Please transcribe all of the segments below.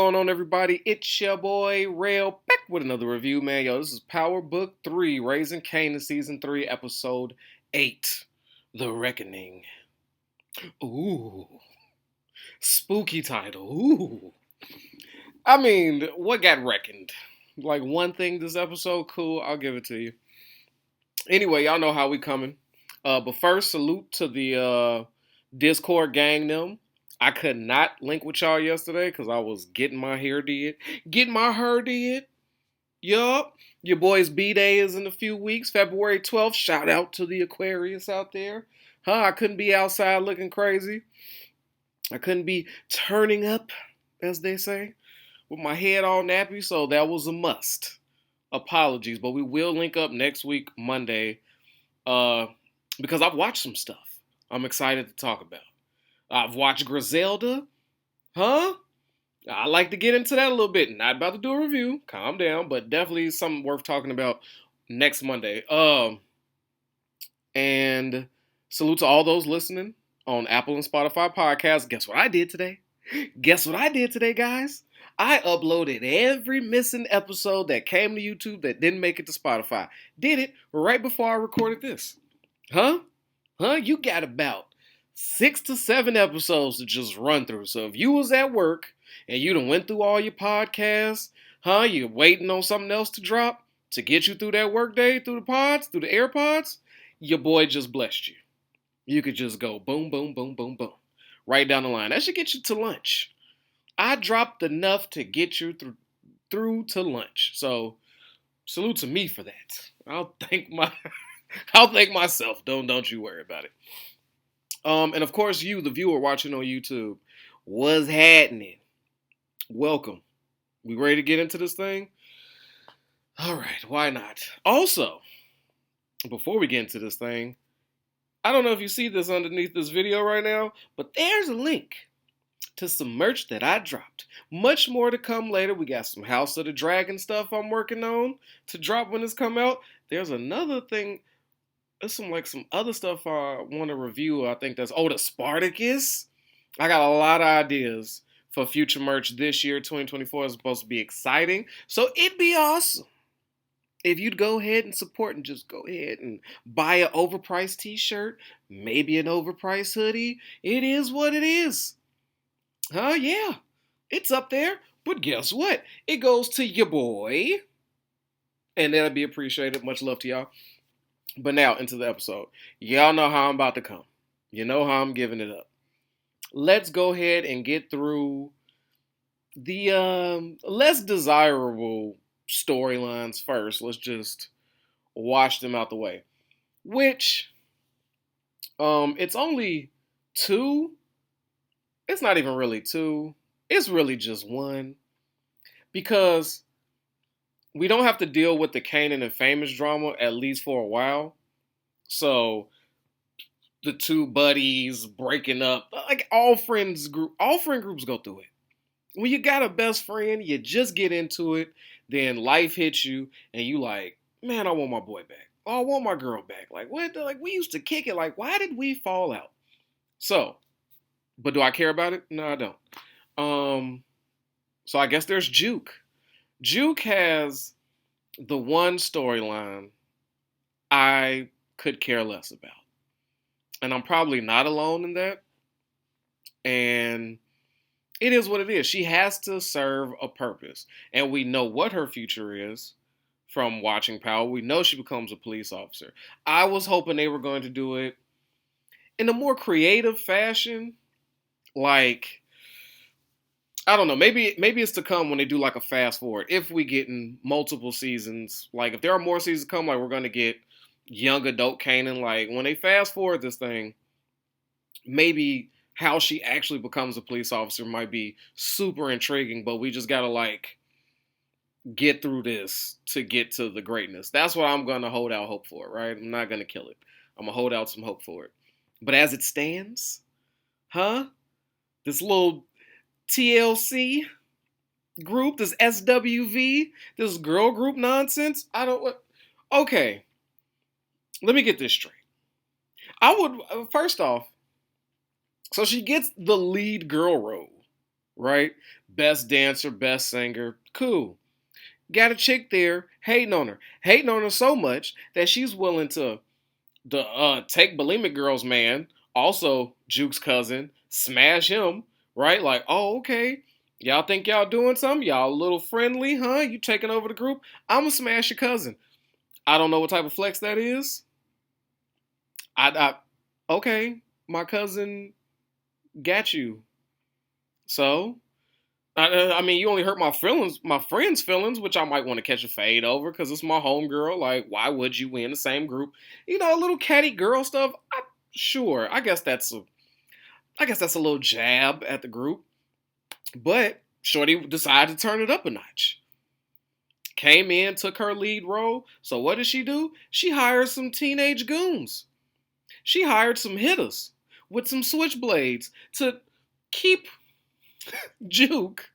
going on, everybody? It's your boy Rail back with another review, man. Yo, this is Power Book 3, Raising Kanan, Season 3, Episode 8, The Reckoning. Ooh, spooky title. Ooh. I mean, what got reckoned? Like one thing this episode? Cool, I'll give it to you. Anyway, y'all know how we coming. But first, salute to the Discord gang them. I could not link with y'all yesterday because I was getting my hair did. Getting my hair did. Yup. Your boy's B-Day is in a few weeks, February 12th. Shout out to the Aquarius out there. I couldn't be outside looking crazy. I couldn't be turning up, as they say, with my head all nappy, so that was a must. Apologies, but we will link up next week, Monday, because I've watched some stuff I'm excited to talk about. I've watched Griselda. I like to get into that a little bit. Not about to do a review. Calm down, but definitely something worth talking about next Monday. And salute to all those listening on Apple and Spotify podcasts. Guess what I did today? Guys? I uploaded every missing episode that came to YouTube that didn't make it to Spotify. Did it right before I recorded this. You got about 6 to 7 episodes to just run through. So if you was at work and you done went through all your podcasts, you're waiting on something else to drop to get you through that work day, through the AirPods, your boy just blessed you. You could just go boom, boom, boom, boom, boom. Right down the line. That should get you to lunch. I dropped enough to get you through to lunch. So salute to me for that. I'll thank myself. Don't you worry about it. And of course, you, the viewer watching on YouTube, what's happening? Welcome. We ready to get into this thing? All right, why not? Also, before we get into this thing, I don't know if you see this underneath this video right now, but there's a link to some merch that I dropped. Much more to come later. We got some House of the Dragon stuff I'm working on to drop when it's come out. There's another thing. There's some other stuff I want to review. I think the Spartacus. I got a lot of ideas for future merch this year. 2024 is supposed to be exciting. So it'd be awesome if you'd go ahead and support and just go ahead and buy an overpriced t-shirt, maybe an overpriced hoodie. It is what it is. Yeah, it's up there. But guess what? It goes to your boy. And that'll be appreciated. Much love to y'all. But now, into the episode. Y'all know how I'm about to come. You know how I'm giving it up. Let's go ahead and get through the less desirable storylines first. Let's just wash them out the way. Which, it's only 2. It's not even really 2. It's really just 1. Because we don't have to deal with the Kanan and Famous drama, at least for a while. So, the 2 buddies breaking up, like all friend groups go through it. When you got a best friend, you just get into it, then life hits you, and you like, man, I want my boy back. Oh, I want my girl back. Like, what? Like, we used to kick it. Like, why did we fall out? So, but do I care about it? No, I don't. So I guess there's Juke. Juke has the one storyline I could care less about. And I'm probably not alone in that. And it is what it is. She has to serve a purpose. And we know what her future is from watching Power. We know she becomes a police officer. I was hoping they were going to do it in a more creative fashion. Like, I don't know. Maybe it's to come when they do like a fast forward. If we get in multiple seasons, like if there are more seasons to come, like we're going to get young adult Kanan. Like when they fast forward this thing, maybe how she actually becomes a police officer might be super intriguing. But we just got to like get through this to get to the greatness. That's what I'm going to hold out hope for, right? I'm not going to kill it. I'm going to hold out some hope for it. But as it stands, this little TLC group, this SWV, this girl group nonsense. Okay, let me get this straight. First off, so she gets the lead girl role. right? Best dancer, best singer, cool. Got a chick there hating on her so much that she's willing to take bulimic girl's man, also Juke's cousin, smash him, right? Like, oh, okay. Y'all think y'all doing something? Y'all a little friendly, huh? You taking over the group? I'ma smash your cousin. I don't know what type of flex that is. Okay, my cousin got you. So, I mean, you only hurt my feelings, my friend's feelings, which I might want to catch a fade over because it's my homegirl. Like, why would you? We in the same group, a little catty girl stuff. Sure, I guess that's a little jab at the group. But Shorty decided to turn it up a notch. Came in, took her lead role. So what did she do? She hired some teenage goons. She hired some hitters with some switchblades to keep Juke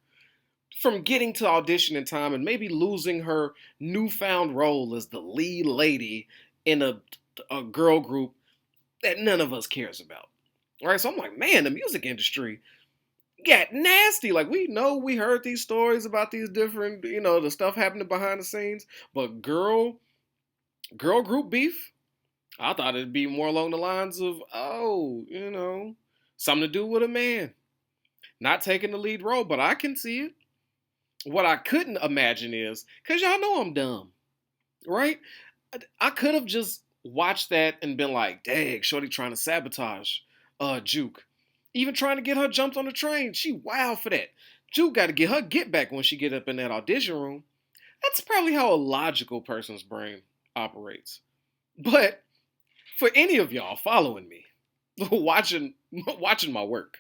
from getting to audition in time and maybe losing her newfound role as the lead lady in a girl group that none of us cares about. All right, so I'm like, man, the music industry got nasty. Like, we heard these stories about these different, the stuff happening behind the scenes, but girl group beef, I thought it'd be more along the lines of, oh, something to do with a man not taking the lead role, but I can see it. What I couldn't imagine is, because y'all know I'm dumb, right? I could have just watched that and been like, dang, Shorty trying to sabotage Juke. Even trying to get her jumped on the train. She wild for that. Juke got to get her get back when she get up in that audition room. That's probably how a logical person's brain operates. But for any of y'all following me, watching my work,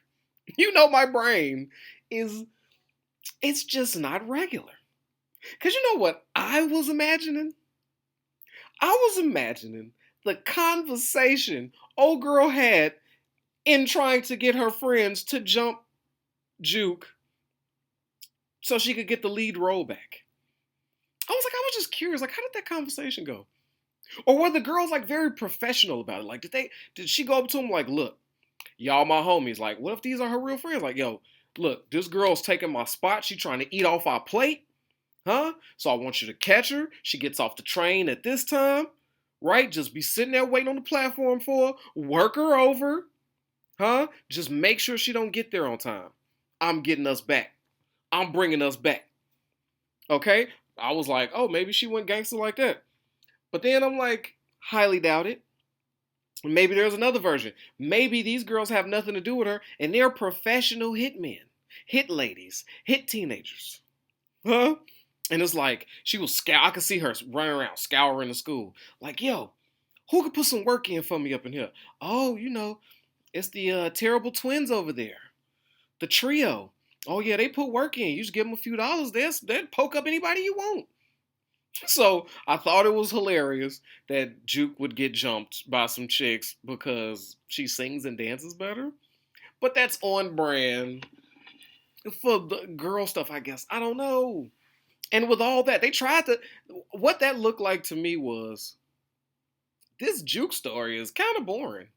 my brain it's just not regular. Because you know what I was imagining? I was imagining the conversation old girl had in trying to get her friends to jump Juke so she could get the lead role back. I was just curious, like, how did that conversation go? Or were the girls like very professional about it? Like, did she go up to them like, look, y'all my homies, like, what if these are her real friends? Like, yo, look, this girl's taking my spot. She trying to eat off our plate. Huh? So I want you to catch her. She gets off the train at this time, right? Just be sitting there waiting on the platform for her. Work her over. Huh? Just make sure she don't get there on time. I'm getting us back. I'm bringing us back. Okay? I was like, oh, maybe she went gangster like that. But then I'm like, highly doubt it. Maybe there's another version. Maybe these girls have nothing to do with her and they're professional hitmen, hit ladies, hit teenagers. Huh? And it's like, I could see her running around, scouring the school. Like, yo, who could put some work in for me up in here? Oh, it's the terrible twins over there. The trio. Oh, yeah, they put work in. You just give them a few dollars. They'll poke up anybody you want. So I thought it was hilarious that Juke would get jumped by some chicks because she sings and dances better. But that's on brand for the girl stuff, I guess. I don't know. And with all that, what that looked like to me was, this Juke story is kind of boring.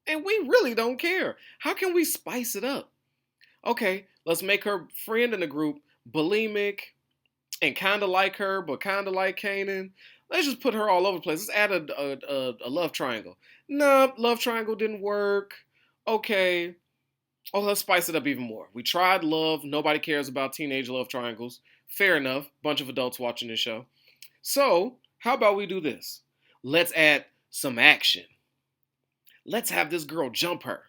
And we really don't care. How can we spice it up? Okay, let's make her friend in the group bulimic and kind of like her, but kind of like Kanan. Let's just put her all over the place. Let's add a love triangle. Nah, love triangle didn't work. Okay. Oh, let's spice it up even more. We tried love. Nobody cares about teenage love triangles. Fair enough. Bunch of adults watching this show. So, how about we do this? Let's add some action. Let's have this girl jump her.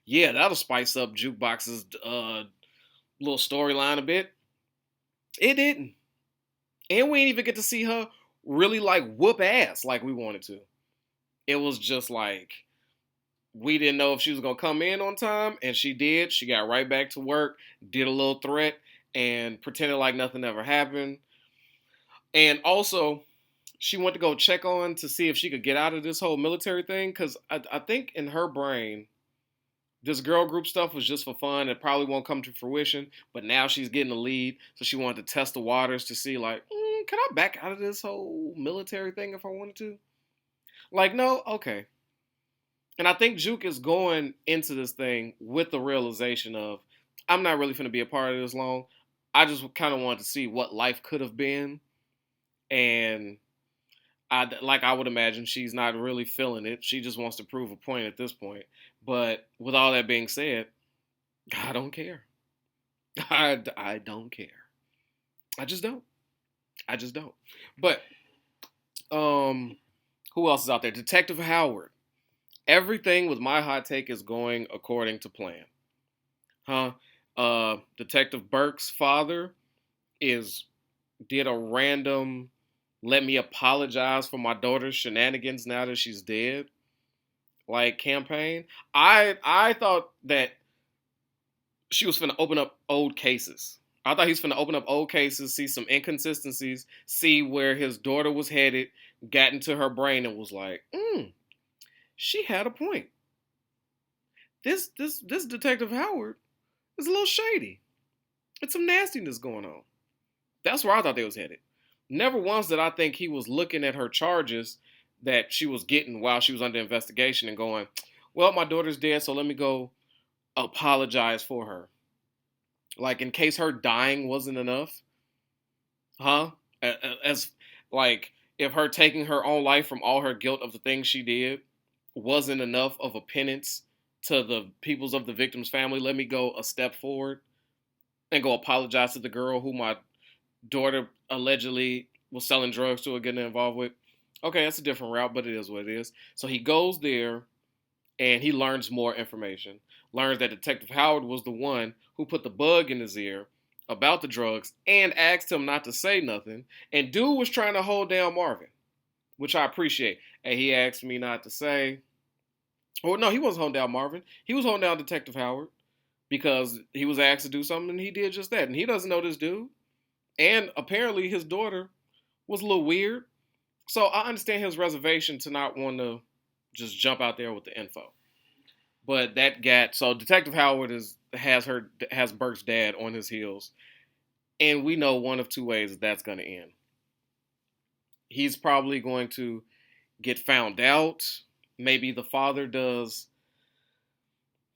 Yeah, that'll spice up Jukebox's little storyline a bit. It didn't. And we didn't even get to see her really like whoop ass like we wanted to. It was just like, we didn't know if she was going to come in on time, and she did. She got right back to work, did a little threat, and pretended like nothing ever happened. And also, she went to go check on to see if she could get out of this whole military thing, because I think in her brain, this girl group stuff was just for fun. It probably won't come to fruition, but now she's getting the lead, so she wanted to test the waters to see, like, can I back out of this whole military thing if I wanted to? Like, no? Okay. And I think Juke is going into this thing with the realization of, I'm not really finna be a part of this long. I just kind of wanted to see what life could have been, and I would imagine she's not really feeling it. She just wants to prove a point at this point. But with all that being said, I don't care. I don't care. I just don't. I just don't. But um, who else is out there? Detective Howard. Everything with my hot take is going according to plan. Huh? Detective Burke's father is did a random let me apologize for my daughter's shenanigans now that she's dead like campaign. I thought that she was finna open up old cases. I thought he was finna open up old cases, see some inconsistencies, see where his daughter was headed, got into her brain and was like, she had a point. This Detective Howard is a little shady. It's some nastiness going on. That's where I thought they was headed. Never once did I think he was looking at her charges that she was getting while she was under investigation and going, well, my daughter's dead, so let me go apologize for her. Like, in case her dying wasn't enough, huh? As, like, if her taking her own life from all her guilt of the things she did wasn't enough of a penance to the peoples of the victim's family, let me go a step forward and go apologize to the girl who my daughter allegedly was selling drugs to or getting involved with. Okay, that's a different route, but it is what it is. So he goes there and he learns more information. Learns that Detective Howard was the one who put the bug in his ear about the drugs and asked him not to say nothing. And dude was trying to hold down Marvin, which I appreciate. And he asked me not to say. Oh, no, he wasn't holding down Marvin. He was holding down Detective Howard because he was asked to do something and he did just that. And he doesn't know this dude. And apparently his daughter was a little weird. So I understand his reservation to not want to just jump out there with the info. But so Detective Howard has Burke's dad on his heels. And we know one of two ways that's going to end. He's probably going to get found out. Maybe the father does.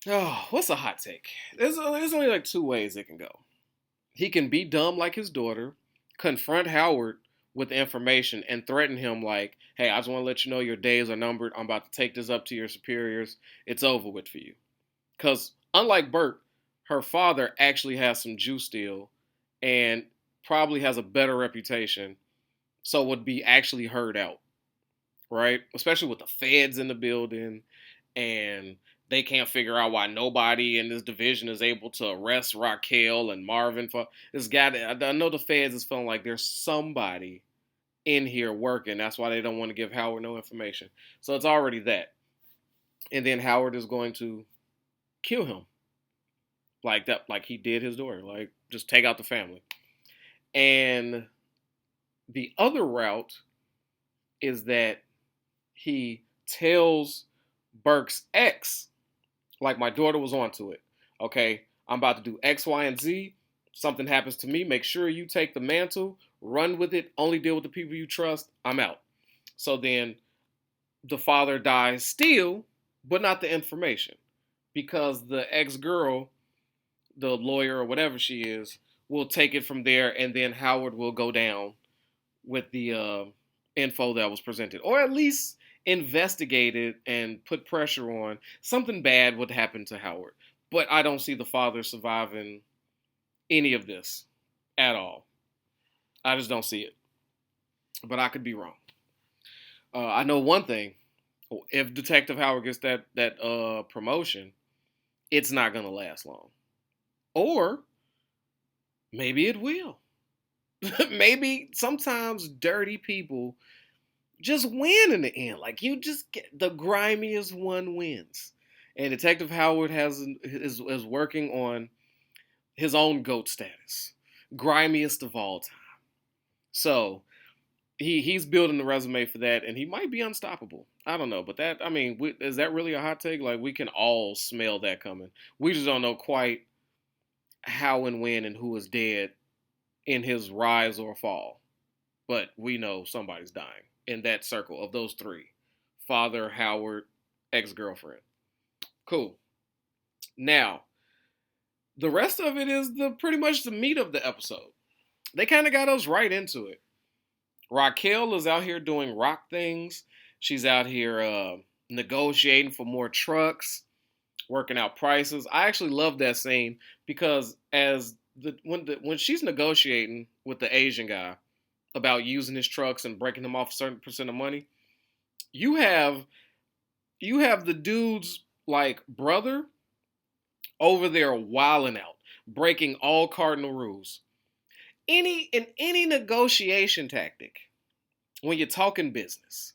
Oh, what's a hot take? There's only like two ways it can go. He can be dumb like his daughter, confront Howard with information and threaten him like, hey, I just want to let you know your days are numbered. I'm about to take this up to your superiors. It's over with for you. Because unlike Burke, her father actually has some juice still and probably has a better reputation, so would be actually heard out, right? Especially with the feds in the building and they can't figure out why nobody in this division is able to arrest Raquel and Marvin for this guy. I know the feds is feeling like there's somebody in here working. That's why they don't want to give Howard no information. So it's already that. And then Howard is going to kill him. Like that, like he did his daughter. Like, just take out the family. And the other route is that he tells Burke's ex, like, my daughter was onto it. Okay, I'm about to do X, Y, and Z. Something happens to me. Make sure you take the mantle, run with it, only deal with the people you trust. I'm out. So then the father dies still, but not the information. Because the ex-girl, the lawyer or whatever she is, will take it from there, and then Howard will go down with the info that was presented. Or at least investigate it and put pressure on. Something bad would happen to Howard. But I don't see the father surviving any of this at all. I just don't see it. But I could be wrong. I know one thing. If Detective Howard gets that promotion, it's not going to last long. Or maybe it will. Maybe sometimes dirty people just win in the end. Like, you just get the grimiest one wins. And Detective Howard is working on his own GOAT status. Grimiest of all time. So he's building the resume for that, and he might be unstoppable. I don't know, but is that really a hot take? Like, we can all smell that coming. We just don't know quite how and when and who is dead in his rise or fall. But we know somebody's dying in that circle of those three. Father, Howard, ex-girlfriend. Cool. Now, The rest of it is the pretty much the meat of the episode. They kind of got us right into it. Raquel is out here doing rock things. She's out here negotiating for more trucks, working out prices. I actually love that scene because when she's negotiating with the Asian guy about using his trucks and breaking him off a certain percent of money, you have the dude's like brother over there wilding out, breaking all cardinal rules. Any negotiation tactic when you're talking business,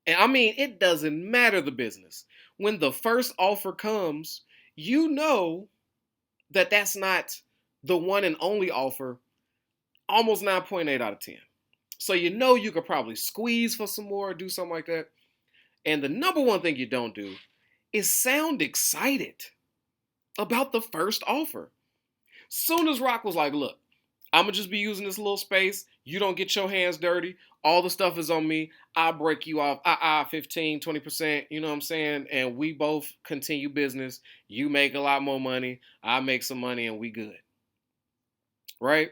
and I mean it doesn't matter the business. When the first offer comes, you know that that's not the one and only offer. Almost 9.8 out of 10. So you know you could probably squeeze for some more, or do something like that. And the number one thing you don't do is sound excited about the first offer. Soon as Rock was like, look, I'm going to just be using this little space. You don't get your hands dirty. All the stuff is on me. I'll break you off 15, 20%, you know what I'm saying? And we both continue business. You make a lot more money. I make some money and we good. Right?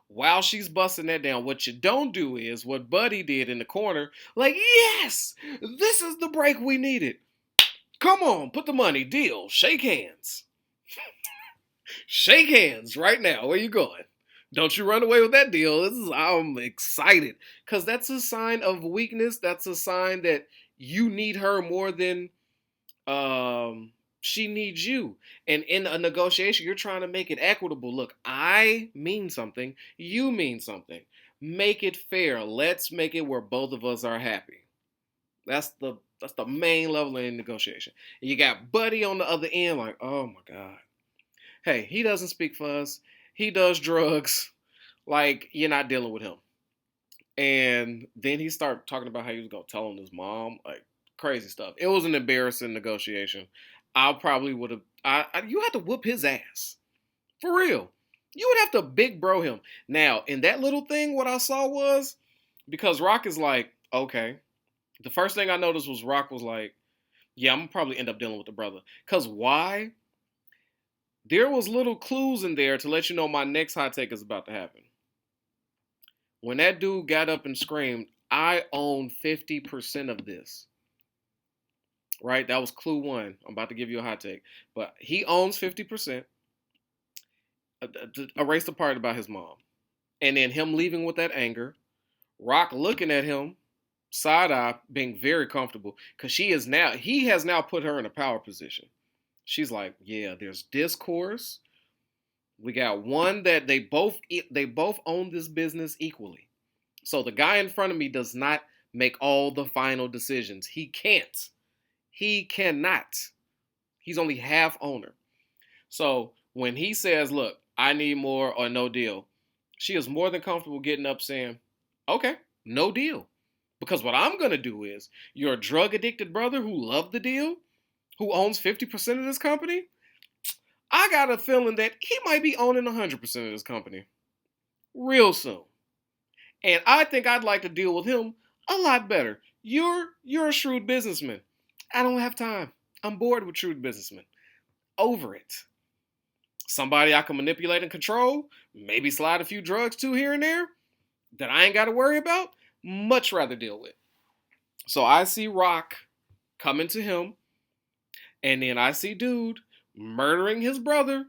While she's busting that down, what you don't do is what Buddy did in the corner. Like, yes, this is the break we needed. Come on, put the money, deal, shake hands. Shake hands right now. Where you going? Don't you run away with that deal. I'm excited. Because that's a sign of weakness. That's a sign that you need her more than she needs you. And in a negotiation, you're trying to make it equitable. Look, I mean something. You mean something. Make it fair. Let's make it where both of us are happy. That's the main level in negotiation. And you got Buddy on the other end like, oh my God. Hey, he doesn't speak for us. He does drugs. Like, you're not dealing with him. And then he started talking about how he was going to tell on his mom. Like, crazy stuff. It was an embarrassing negotiation. I probably would have... you had to whoop his ass. For real. You would have to big bro him. Now, in that little thing, what I saw was... Because Rock is like, okay. The first thing I noticed was Rock was like, yeah, I'm going to probably end up dealing with the brother. Because why? There was little clues in there to let you know my next hot take is about to happen. When that dude got up and screamed, I own 50% of this. Right? That was clue one. I'm about to give you a hot take. But he owns 50%. Erase the part about his mom. And then him leaving with that anger. Rock looking at him, side eye, being very comfortable. Because he has now put her in a power position. She's like, yeah, there's discourse. We got one that they both own this business equally. So the guy in front of me does not make all the final decisions. He can't. He cannot. He's only half owner. So when he says, look, I need more or no deal, she is more than comfortable getting up saying, okay, no deal. Because what I'm going to do is your drug addicted brother who loved the deal, who owns 50% of this company, I got a feeling that he might be owning 100% of this company real soon. And I think I'd like to deal with him a lot better. You're a shrewd businessman. I don't have time. I'm bored with shrewd businessmen. Over it. Somebody I can manipulate and control, maybe slide a few drugs to here and there that I ain't got to worry about, much rather deal with. So I see Rock coming to him, and then I see Dude murdering his brother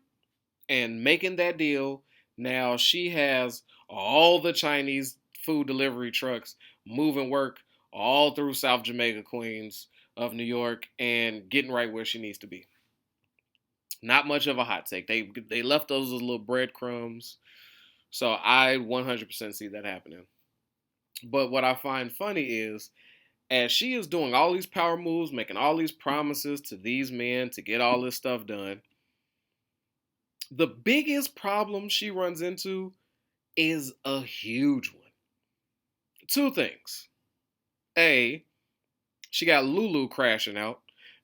and making that deal. Now she has all the Chinese food delivery trucks moving work all through South Jamaica, Queens of New York, and getting right where she needs to be. Not much of a hot take. They left those as little breadcrumbs. So I 100% see that happening. But what I find funny is, as she is doing all these power moves, making all these promises to these men to get all this stuff done, the biggest problem she runs into is a huge one. Two things. A, she got Lulu crashing out,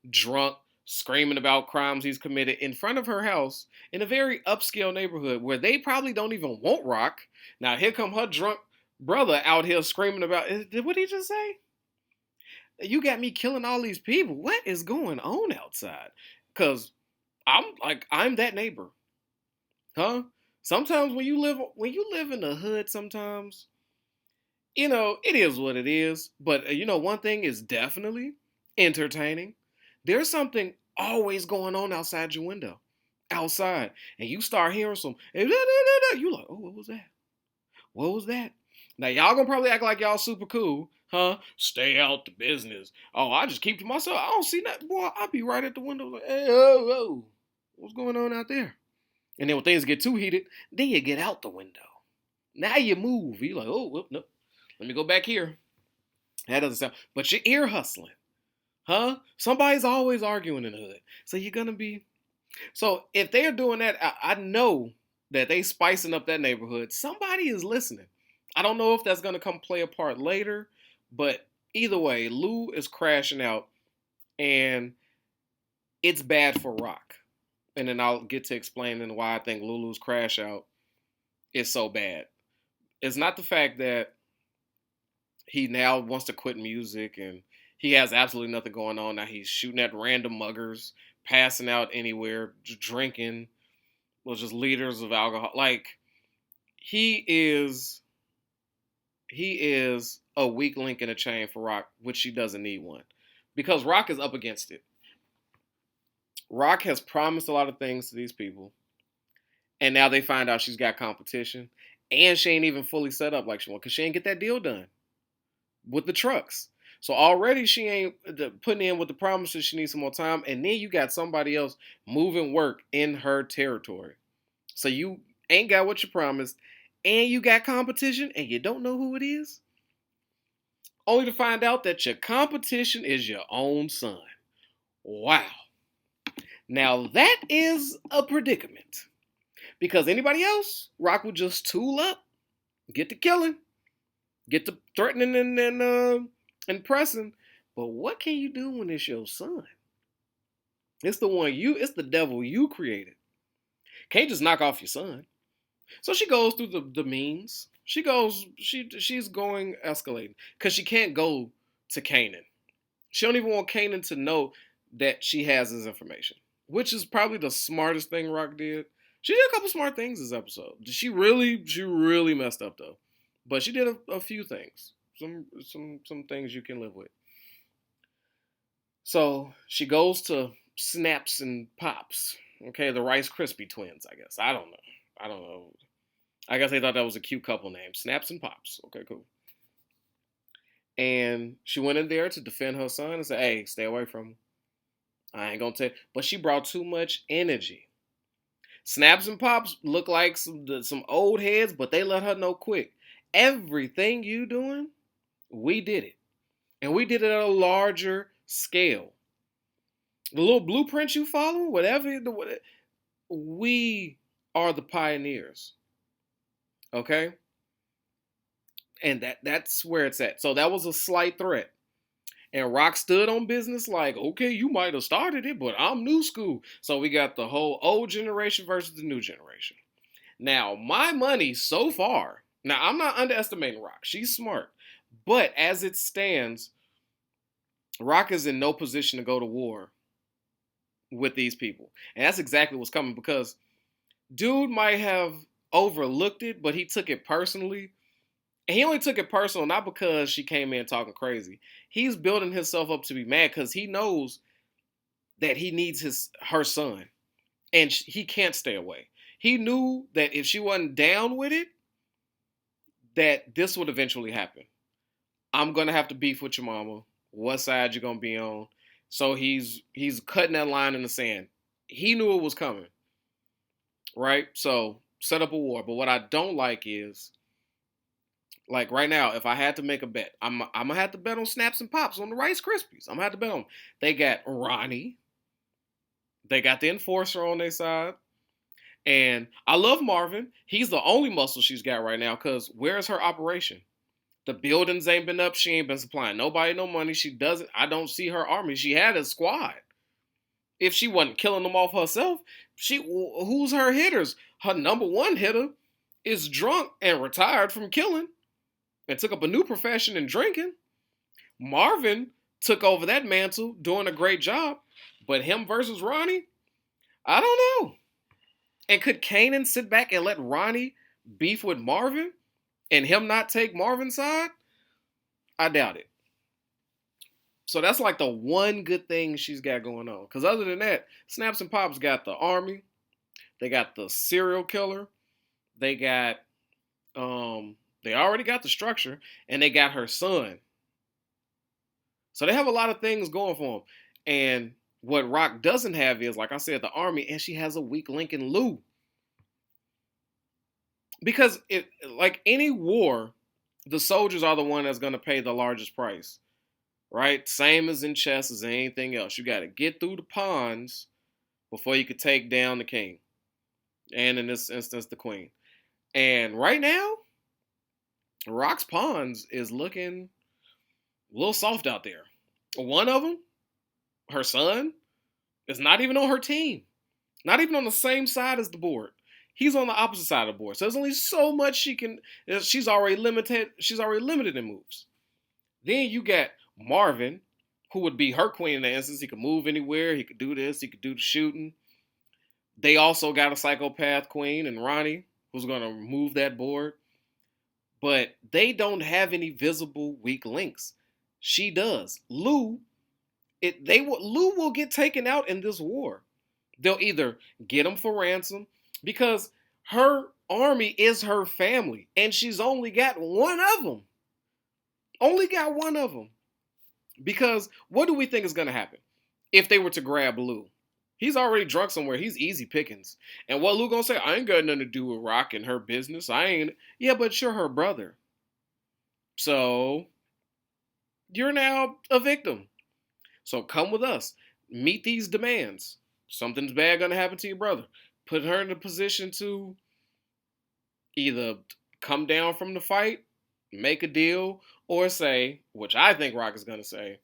drunk, screaming about crimes he's committed in front of her house in a very upscale neighborhood where they probably don't even want Rock. Now here come her drunk brother out here screaming about, what did he just say? You got me killing all these people. What is going on outside? Because I'm that neighbor. Huh? Sometimes when you live in the hood, sometimes it is what it is. But one thing is definitely entertaining. There's something always going on outside your window, outside, and you start hearing some. You like, oh, what was that? What was that? Now y'all gonna probably act like y'all super cool, huh? Stay out the business. Oh, I just keep to myself. I don't see nothing. Boy, I'll be right at the window like, hey, oh, oh, what's going on out there? And then when things get too heated, then you get out the window. Now you move. You like, oh, whoop, no. Let me go back here. That doesn't sound. But you're ear hustling, huh? Somebody's always arguing in the hood, so you're gonna be. So if they're doing that, I know that they spicing up that neighborhood. Somebody is listening. I don't know if that's gonna come play a part later, but either way, Lou is crashing out, and it's bad for Rock. And then I'll get to explaining why I think Lulu's crash out is so bad. It's not the fact that he now wants to quit music and he has absolutely nothing going on. Now he's shooting at random muggers, passing out anywhere, drinking, well, just liters of alcohol. Like he is a weak link in a chain for Rock, which she doesn't need one. Because Rock is up against it. Rock has promised a lot of things to these people. And now they find out she's got competition. And she ain't even fully set up like she wants. Because she ain't get that deal done with the trucks. So already she ain't putting in with the promises. She needs some more time. And then you got somebody else moving work in her territory. So you ain't got what you promised. And you got competition. And you don't know who it is. Only to find out that your competition is your own son. Wow. Now that is a predicament. Because anybody else, Rock would just tool up, get to killing, get to threatening and pressing. But what can you do when it's your son? It's the devil you created. Can't just knock off your son. So she goes through the means. She's going escalating. Because she can't go to Kanan. She don't even want Kanan to know that she has his information. Which is probably the smartest thing Rock did. She did a couple smart things this episode. She really messed up though. But she did a few things. Some things you can live with. So she goes to Snaps and Pops. Okay, the Rice Krispie twins, I guess. I don't know. I guess they thought that was a cute couple name. Snaps and Pops. Okay, cool. And she went in there to defend her son and said, hey, stay away from him. I ain't gonna tell you. But she brought too much energy. Snaps and Pops look like some old heads, but they let her know quick. Everything you doing, we did it. And we did it at a larger scale. The little blueprint you follow, whatever, we are the pioneers. Okay? And that's where it's at. So that was a slight threat. And Rock stood on business like, okay, you might have started it, but I'm new school. So we got the whole old generation versus the new generation. Now, my money so far, now I'm not underestimating Rock. She's smart. But as it stands, Rock is in no position to go to war with these people. And that's exactly what's coming because dude might have overlooked it, but he took it personally. And he only took it personal not because she came in talking crazy. He's building himself up to be mad because he knows that he needs her son. And he can't stay away. He knew that if she wasn't down with it, that this would eventually happen. I'm going to have to beef with your mama. What side you going to be on? So he's cutting that line in the sand. He knew it was coming. Right? So set up a war. But what I don't like is, like right now, if I had to make a bet, I'm going to have to bet on Snaps and Pops, on the Rice Krispies. I'm going to have to bet on them. They got Ronnie. They got the Enforcer on their side. And I love Marvin. He's the only muscle she's got right now because where's her operation? The buildings ain't been up. She ain't been supplying nobody no money. I don't see her army. She had a squad. If she wasn't killing them off herself, who's her hitters? Her number one hitter is drunk and retired from killing and took up a new profession in drinking. Marvin took over that mantle, doing a great job. But him versus Ronnie, I don't know. And could Kanan sit back and let Ronnie beef with Marvin and him not take Marvin's side? I doubt it. So that's like the one good thing she's got going on. Because other than that, Snaps and Pops got the army, they got the serial killer, they got they already got the structure, and they got her son. So they have a lot of things going for them. And what Rock doesn't have is, like I said, the army, and she has a weak link in Lou. Because it, like any war, the soldiers are the one that's going to pay the largest price, right? Same as in chess as anything else. You got to get through the pawns before you could take down the king, and in this instance, the queen. And right now, Rock's pawns is looking a little soft out there. One of them, her son, is not even on her team, not even on the same side as the board. He's on the opposite side of the board. So there's only so much she can. She's already limited. She's already limited in moves. Then you got Marvin, who would be her queen in the instance. He could move anywhere. He could do this. He could do the shooting. They also got a psychopath queen and Ronnie, who's going to move that board. But they don't have any visible weak links. She does. Lou will get taken out in this war. They'll either get him for ransom because her army is her family, and she's only got one of them. Only got one of them. Because what do we think is going to happen if they were to grab Lou? He's already drunk somewhere. He's easy pickings. And what Lou gonna say? I ain't got nothing to do with Rock and her business. I ain't. Yeah, but you're her brother. So you're now a victim. So come with us. Meet these demands. Something's bad gonna happen to your brother. Put her in a position to either come down from the fight, make a deal, or say, which I think Rock is gonna say,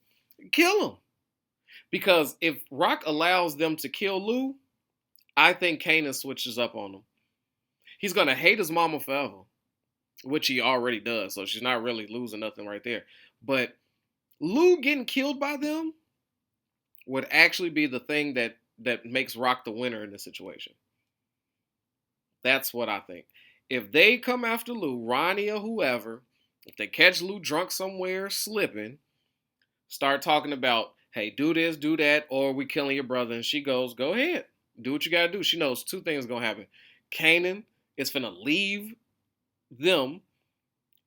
kill him. Because if Rock allows them to kill Lou, I think Kanan switches up on him. He's gonna hate his mama forever, which he already does. So she's not really losing nothing right there. But Lou getting killed by them would actually be the thing that makes Rock the winner in this situation. That's what I think. If they come after Lou, Ronnie or whoever, if they catch Lou drunk somewhere slipping, start talking about, hey, do this, do that, or we killing your brother, and she goes, go ahead, do what you gotta do. She knows two things gonna happen. Kanan is finna leave them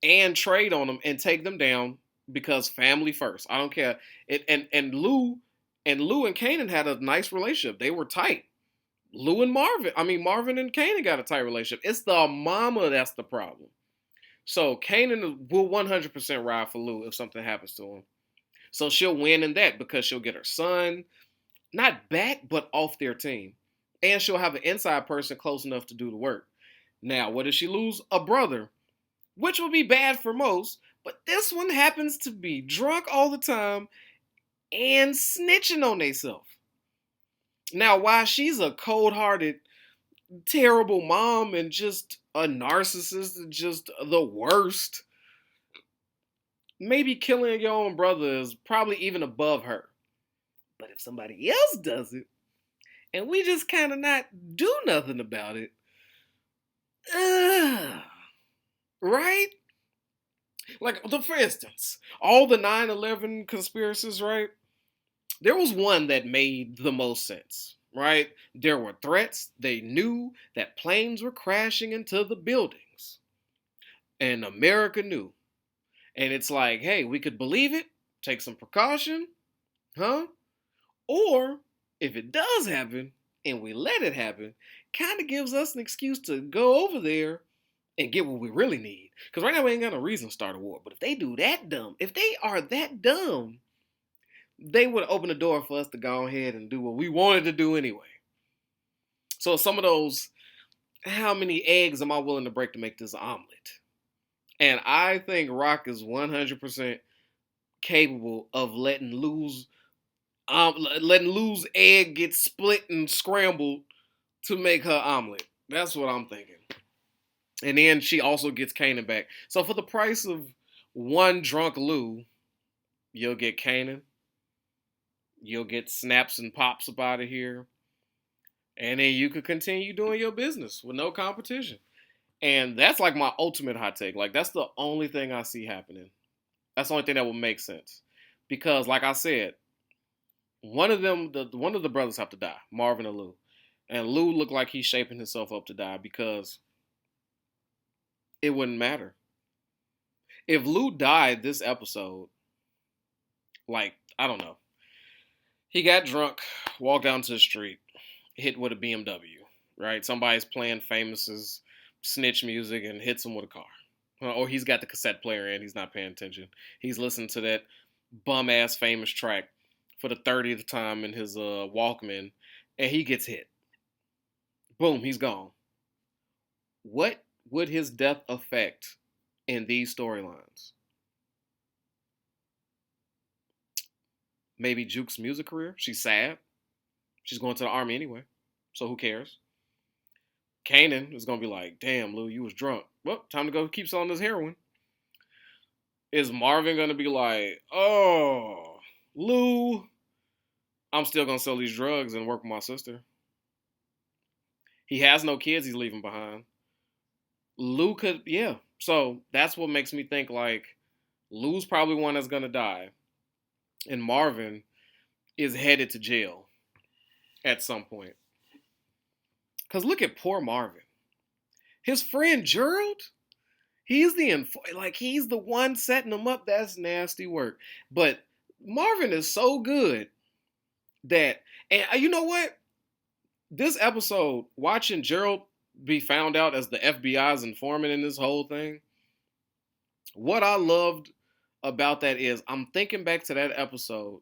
and trade on them and take them down because family first. I don't care. Lou and Kanan had a nice relationship. They were tight. Marvin and Kanan got a tight relationship. It's the mama that's the problem. So Kanan will 100% ride for Lou if something happens to him. So she'll win in that because she'll get her son, not back, but off their team. And she'll have an inside person close enough to do the work. Now, what does she lose? A brother, which would be bad for most, but this one happens to be drunk all the time and snitching on theyself. Now, while she's a cold-hearted, terrible mom and just a narcissist and just the worst, maybe killing your own brother is probably even above her. But if somebody else does it, and we just kind of not do nothing about it, right? Like, for instance, all the 9/11 conspiracies, right? There was one that made the most sense, right? There were threats. They knew that planes were crashing into the buildings. And America knew. And it's like, hey, we could believe it, take some precaution, huh? Or if it does happen and we let it happen, kind of gives us an excuse to go over there and get what we really need. Because right now we ain't got no reason to start a war. But if they do that dumb, if they are that dumb, they would open the door for us to go ahead and do what we wanted to do anyway. So some of those, how many eggs am I willing to break to make this omelet? And I think Rock is 100% capable of letting Lou's egg get split and scrambled to make her omelet. That's what I'm thinking. And then she also gets Kanan back. So for the price of one drunk Lou, you'll get Kanan. You'll get Snaps and Pops up out of here. And then you could continue doing your business with no competition. And that's like my ultimate hot take. Like that's the only thing I see happening. That's the only thing that would make sense. Because like I said, one of the brothers have to die, Marvin and Lou. And Lou looked like he's shaping himself up to die because it wouldn't matter. If Lou died this episode, like, I don't know. He got drunk, walked down to the street, hit with a BMW, right? Somebody's playing Famous's snitch music and hits him with a car. Or he's got the cassette player in, he's not paying attention. He's listening to that bum ass Famous track for the 30th time in his Walkman, and he gets hit. Boom, he's gone. What would his death affect in these storylines? Maybe Juke's music career. She's sad. She's going to the army anyway, so who cares? Kanan is gonna be like, "Damn, Lou, you was drunk. Well, time to go keep selling this heroin." Is Marvin gonna be like, "Oh, Lou, I'm still gonna sell these drugs and work with my sister"? He has no kids he's leaving behind. Lou could, yeah. So that's what makes me think like Lou's probably one that's gonna die, and Marvin is headed to jail at some point. Cause look at poor Marvin. His friend Gerald, he's he's the one setting him up. That's nasty work. But Marvin is so good that, and you know what? This episode, watching Gerald be found out as the FBI's informant in this whole thing, what I loved about that is I'm thinking back to that episode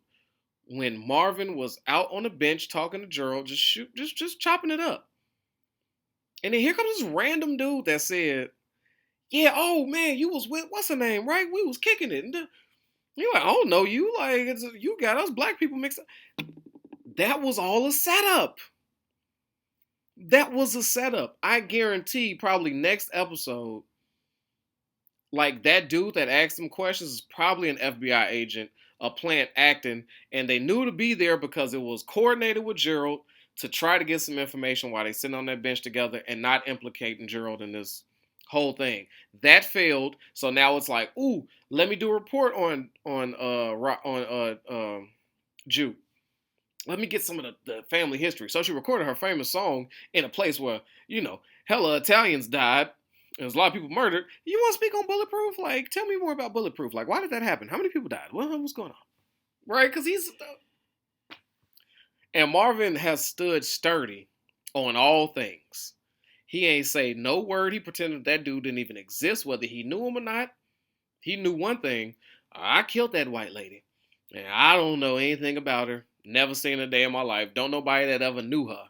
when Marvin was out on the bench talking to Gerald, just chopping it up. And then here comes this random dude that said, "Yeah, oh man, you was with what's her name, right? We was kicking it." And you're like, "I don't know you. Like, you got us black people mixed up." That was all a setup. That was a setup. I guarantee probably next episode, like that dude that asked him questions is probably an FBI agent, a plant acting, and they knew to be there because it was coordinated with Gerald to try to get some information while they sitting on that bench together and not implicating Gerald in this whole thing. That failed, so now it's like, ooh, let me do a report on Juke. Let me get some of the family history. So she recorded her famous song in a place where, hella Italians died. There's a lot of people murdered. You want to speak on Bulletproof? Like, tell me more about Bulletproof. Like, why did that happen? How many people died? What's going on? Right? Because and Marvin has stood sturdy on all things. He ain't say no word. He pretended that dude didn't even exist, whether he knew him or not. He knew one thing. I killed that white lady. And I don't know anything about her. Never seen her a day in my life. Don't nobody that ever knew her.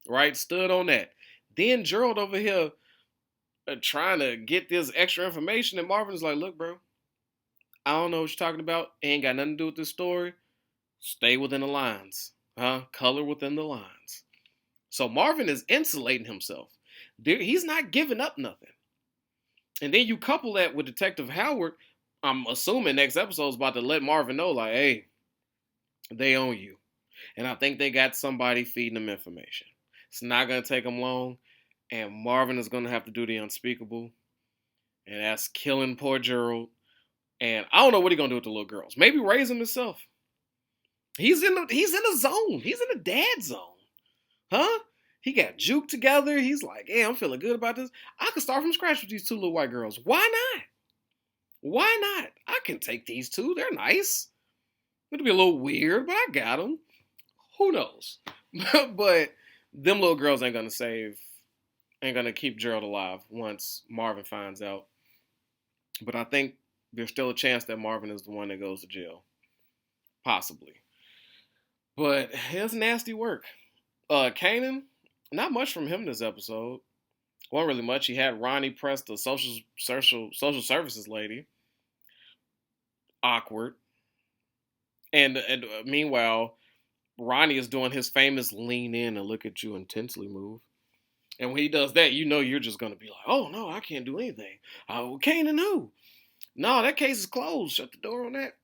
Right? Stood on that. Then Gerald over here trying to get this extra information. And Marvin's like, "Look, bro, I don't know what you're talking about. Ain't got nothing to do with this story. Stay within the lines. Color within the lines." So Marvin is insulating himself. He's not giving up nothing. And then you couple that with Detective Howard. I'm assuming next episode is about to let Marvin know, like, hey, they own you. And I think they got somebody feeding them information. It's not going to take them long. And Marvin is going to have to do the unspeakable. And that's killing poor Gerald. And I don't know what he's going to do with the little girls. Maybe raise them himself. He's in a zone. He's in a dad zone. Huh? He got Juke together. He's like, "Yeah, I'm feeling good about this. I could start from scratch with these two little white girls. Why not? Why not? I can take these two. They're nice. It'll be a little weird, but I got them. Who knows?" But them little girls ain't gonna keep Gerald alive once Marvin finds out. But I think there's still a chance that Marvin is the one that goes to jail. Possibly. But it's nasty work. Kanan, not much from him this episode. Wasn't really much. He had Ronnie press the social services lady. Awkward. And meanwhile, Ronnie is doing his famous lean in and look at you intensely move. And when he does that, you're just going to be like, "Oh, no, I can't do anything. Kanan who? No, that case is closed. Shut the door on that."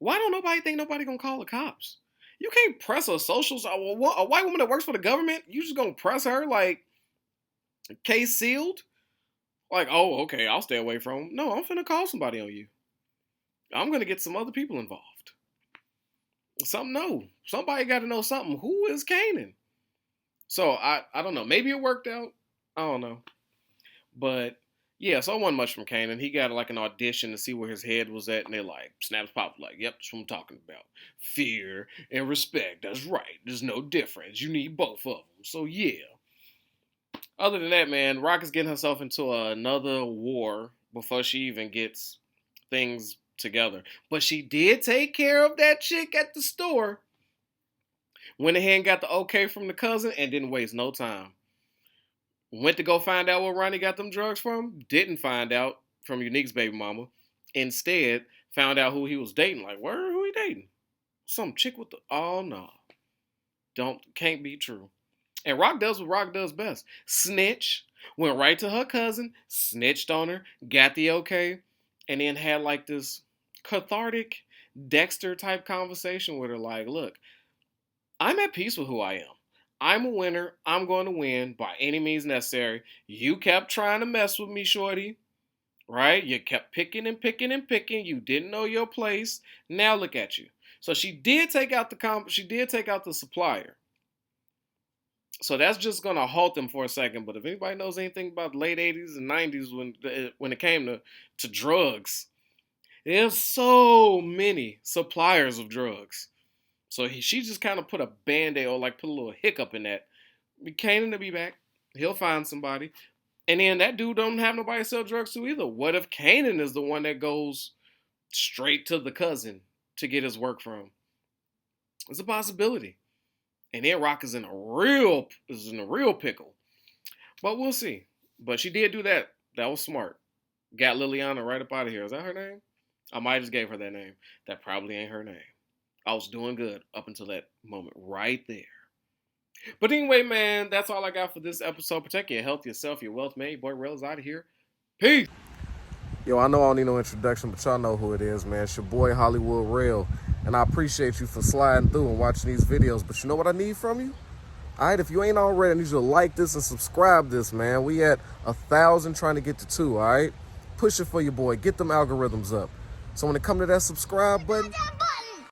Why don't nobody think nobody going to call the cops? You can't press her socials. A white woman that works for the government, you just gonna press her like case sealed? Like, oh, okay, I'll stay away from him. No, I'm finna call somebody on you. I'm gonna get some other people involved. Somebody got to know something. Who is Kanan? So I don't know. Maybe it worked out. I don't know. But yeah, so it wasn't much from Kanan. He got like an audition to see where his head was at, and they're like, snaps pop like, yep, that's what I'm talking about. Fear and respect. That's right. There's no difference. You need both of them. So yeah. Other than that, man, Rock is getting herself into another war before she even gets things together. But she did take care of that chick at the store. Went ahead and got the okay from the cousin and didn't waste no time. Went to go find out where Ronnie got them drugs from. Didn't find out from Unique's baby mama. Instead, found out who he was dating. Like, where? Who he dating? Some chick with the... Oh, no. Can't be true. And Rock does what Rock does best. Snitch. Went right to her cousin. Snitched on her. Got the okay. And then had like this cathartic Dexter type conversation with her. Like, look, I'm at peace with who I am. I'm a winner. I'm going to win by any means necessary. You kept trying to mess with me, shorty. Right? You kept picking and picking and picking. You didn't know your place. Now look at you. So she did take out the supplier. So that's just gonna halt them for a second. But if anybody knows anything about the late 80s and 90s when it came to drugs, there's so many suppliers of drugs. So she just kind of put a band-aid or like put a little hiccup in that. Kanan to be back. He'll find somebody. And then that dude don't have nobody to sell drugs to either. What if Kanan is the one that goes straight to the cousin to get his work from? It's a possibility. And then Rock is in a real pickle. But we'll see. But she did do that. That was smart. Got Liliana right up out of here. Is that her name? I might just gave her that name. That probably ain't her name. I was doing good up until that moment right there. But anyway, man, that's all I got for this episode. Protect your health, yourself, your wealth, man. Your boy Rail is out of here. Peace. Yo, I know I don't need no introduction, but y'all know who it is, man. It's your boy Hollywood Rail. And I appreciate you for sliding through and watching these videos. But you know what I need from you? All right, if you ain't already, I need you to like this and subscribe this, man. We at 1,000 trying to get to 2, all right? Push it for your boy. Get them algorithms up. So when it come to that subscribe button,